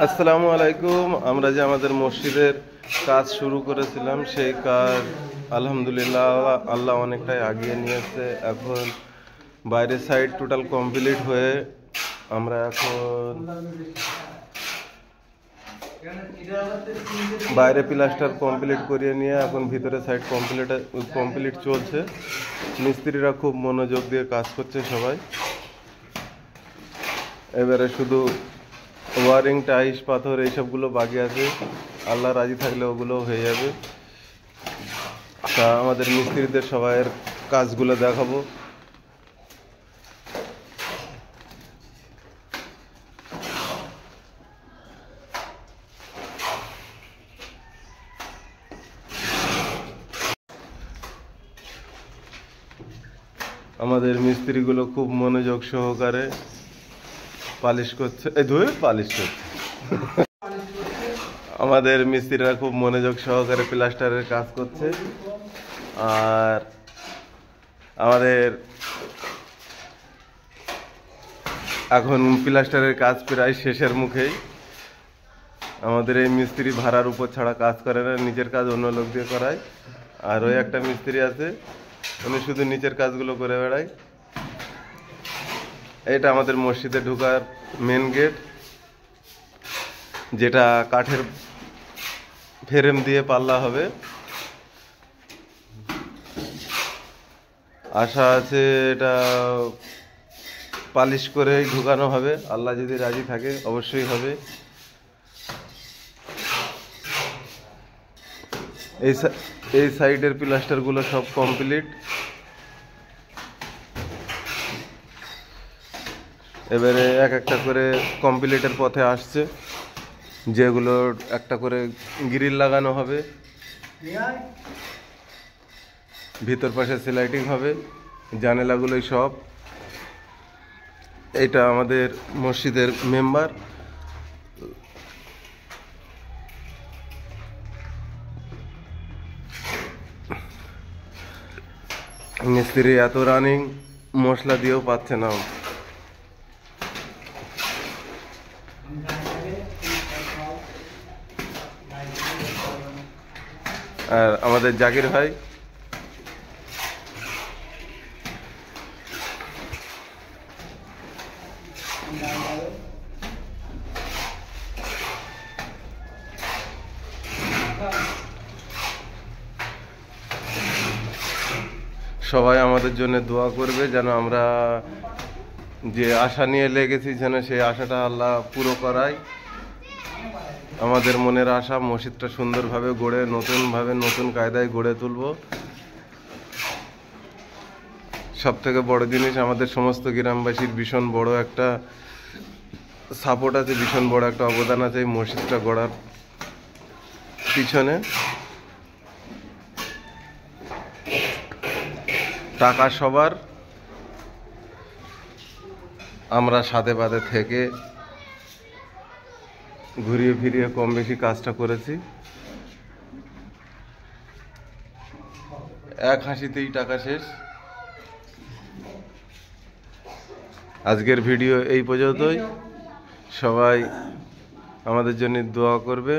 আসসালামু আলাইকুম। আমরা যে আমাদের মসজিদের কাজ শুরু করেছিলাম সেই কাজ আলহামদুলিল্লাহ আল্লাহ অনেকটাই আগিয়ে নিয়েছে। এখন বাইরের সাইড টোটাল কমপ্লিট হয়ে আমরা এখন বাইরে প্লাস্টার কমপ্লিট করিয়ে নিয়ে এখন ভিতরে সাইড কমপ্লিট চলছে। মিস্ত্রিরা খুব মনোযোগ দিয়ে কাজ করছে সবাই। এবারে শুধু ওয়ারিং, টাইস, পাথর এইসবগুলো বাকি আছে। আল্লাহ রাজি থাকলে ওগুলো হয়ে যাবে। তা আমাদের মিস্ত্রিদের সবাইয়ের কাজগুলো দেখাবো। আমাদের মিস্ত্রিগুলো খুব মনোযোগ সহকারে পালিশ করছে, পালিশ করছে। আমাদের মিস্ত্রিরা খুব মনোযোগ সহকারে প্লাস্টারের কাজ করছে। আর আমাদের এখন প্লাস্টারের কাজ প্রায় শেষের মুখেই। আমাদের এই মিস্ত্রি ভাড়ার উপর ছাড়া কাজ করে না, নিজের কাজ অন্য লোক দিয়ে করায়। আর ওই একটা মিস্ত্রি আছে, উনি শুধু নিচের কাজগুলো করে বেড়ায়। এটা আমাদের মসজিদে ঢোকার মেন গেট, যেটা কাঠের ফ্রেম দিয়ে পাল্লা হবে। আশা আছে এটা পালিশ করে ঢুকানো হবে, আল্লাহ যদি রাজি থাকে অবশ্যই হবে। এই সাইডের প্লাস্টারগুলো সব কমপ্লিট। এবারে এক একটা করে কমপ্লিটের পথে আসছে, যেগুলো একটা করে গ্রিল লাগানো হবে, ভিতর পাশে স্লাইডিং হবে, জানালাগুলোই সব। এটা আমাদের মসজিদের মেম্বার। মিস্ত্রি এত রানিং, মশলা দিয়েও পাচ্ছে না। আর আমাদের জাকির ভাই সবাই আমাদের জন্য দোয়া করবে, যেন আমরা যে আশা নিয়ে লেগেছি যেন সেই আশাটা আল্লাহ পুরো করায়। আমাদের মনের আশা মসজিদটা সুন্দরভাবে গড়ে নতুন কায়দায় গড়ে তুলব। সব থেকে বড় জিনিস, আমাদের সমস্ত গ্রামবাসীর ভীষণ বড় একটা সাপোর্ট আছে, ভীষণ বড় একটা অবদান আছে এই মসজিদটা গড়ার পিছনে। টাকা সবার, আমরা সাথে পাতে থেকে ঘুরিয়ে ফিরিয়ে কম বেশি কাজটা করেছি। এক হাসিতেই টাকা শেষ। আজকের ভিডিও এই পর্যন্তই। সবাই আমাদের জন্য দোয়া করবে।